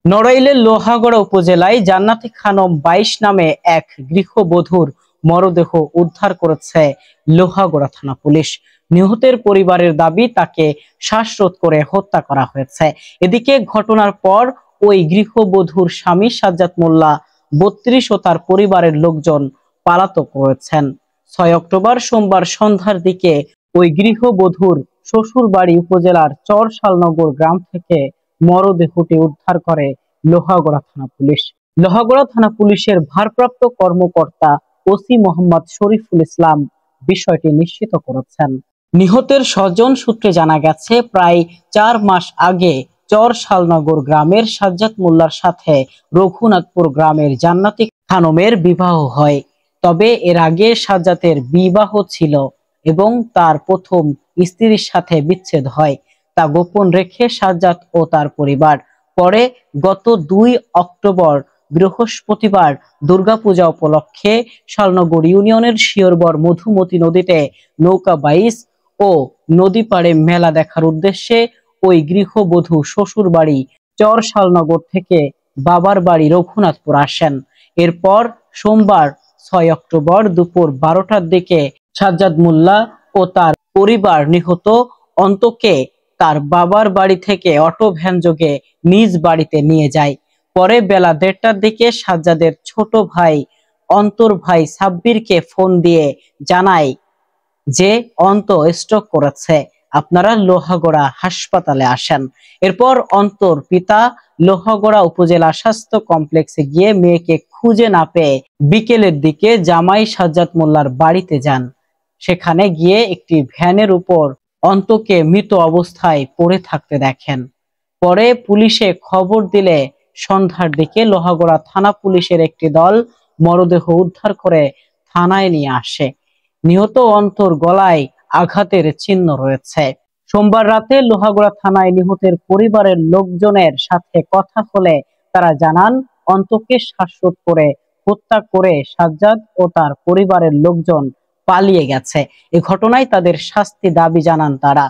নড়াইলের লোহাগড়া উপজেলায় জান্নাতি খানম 22 নামে এক গৃহবধূর মরদেহ উদ্ধার করেছে লোহাগড়া থানা পুলিশ। নিহতের পরিবারের দাবি তাকে শ্বাসরোধ করে হত্যা করা হয়েছে। এদিকে ঘটনার পর ওই গৃহবধূর স্বামী সাজ্জাদ মোল্লা 32 ও তার পরিবারের লোকজন পলাতক রয়েছেন। 6 অক্টোবর সোমবার সন্ধ্যার দিকে ওই গৃহবধূর শ্বশুরবাড়ি উপজেলার চরশালনগর গ্রাম থেকে মরদেহটি উদ্ধার করে লোহাগড়া থানা পুলিশ। লোহাগড়া থানা পুলিশের ভারপ্রাপ্ত কর্মকর্তা ওসি মোহাম্মদ শরীফুল ইসলাম বিষয়টি নিশ্চিত করেছেন। নিহতের স্বজন সূত্রে জানা গেছে, প্রায় 4 মাস আগে চরশালনগর গ্রামের সাজ্জাদ মোল্লার সাথে রঘুনাথপুর গ্রামের জান্নাতি খানমের বিবাহ হয়। তবে এর আগে সাজ্জাদের বিবাহ ছিল এবং তার প্রথম স্ত্রীর সাথে বিচ্ছেদ হয়। তা গোপন রেখে সাজ্জাদ ও তার পরিবার পরে গত 2 অক্টোবর বৃহস্পতিবার দুর্গাপূজা উপলক্ষে শালনগর ইউনিয়নের শিয়রবর মধুমতি নদীতে নৌকা বাইচ ও নদী পাড়ে মেলা দেখার উদ্দেশ্যে ওই গৃহবধূ শ্বশুর বাড়ি চরশালনগর থেকে বাবার বাড়ি রঘুনাথপুর আসেন। এরপর সোমবার 6 অক্টোবর দুপুর 12টার দিকে সাজ্জাদ মোল্লা ও তার পরিবার নিহত অন্তকে তার বাবার বাড়ি থেকে অটো ভ্যান যোগে নিজ বাড়িতে নিয়ে যায়। পরে বেলা 1:30টার দিকে সাজ্জাদের ছোট ভাই অন্তর ভাই সাব্বিরকে ফোন দিয়ে জানায় যে অন্ত স্ট্রোক করেছে, আপনারা লোহাগড়া হাসপাতালে আসেন। এরপর অন্তর পিতা লোহাগড়া উপজেলা স্বাস্থ্য কমপ্লেক্সে গিয়ে মেয়েকে খুঁজে না পেয়ে বিকেলের দিকে জামাই সাজ্জাদ মোল্লার বাড়িতে যান। সেখানে গিয়ে একটি ভ্যানের উপর অন্তকে মৃত অবস্থায় পড়ে থাকতে দেখেন। পরে পুলিশে খবর দিলে সন্ধ্যার দিকে লোহাগড়া থানা পুলিশের একটি দল মরদেহ উদ্ধার করে থানায় নিয়ে আসে। নিহত অন্তর গলায় আঘাতের চিহ্ন রয়েছে। সোমবার রাতে লোহাগড়া থানায় নিহতের পরিবারের লোকজনের সাথে কথা হলে তারা জানান, অন্তকে শ্বাসরোধ করে হত্যা করে সাজ্জাদ ও তার পরিবারের লোকজন পালিয়ে গেছে। এই ঘটনায় তাদের শাস্তি দাবি জানান তারা।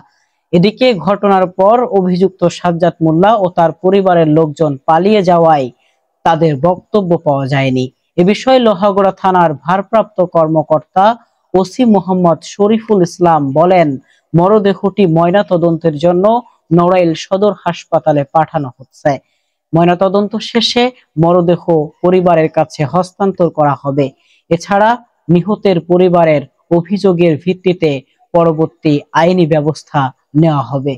এদিকে ঘটনার পর অভিযুক্ত সাজ্জাদ মোল্লা ও তার পরিবারের লোকজন পালিয়ে যাওয়ায় তাদের বক্তব্য পাওয়া যায়নি। এ বিষয়ে লোহাগড়া থানার ভারপ্রাপ্ত কর্মকর্তা ওসি মোহাম্মদ শরীফুল ইসলাম বলেন, মরদেহটি ময়নাতদন্তের জন্য নড়াইল সদর হাসপাতালে পাঠানো হচ্ছে। ময়নাতদন্ত শেষে মরদেহ পরিবারের কাছে হস্তান্তর করা হবে। এছাড়া নিহতের পরিবারের অভিযোগের ভিত্তিতে পরবর্তী আইনি ব্যবস্থা নেওয়া হবে।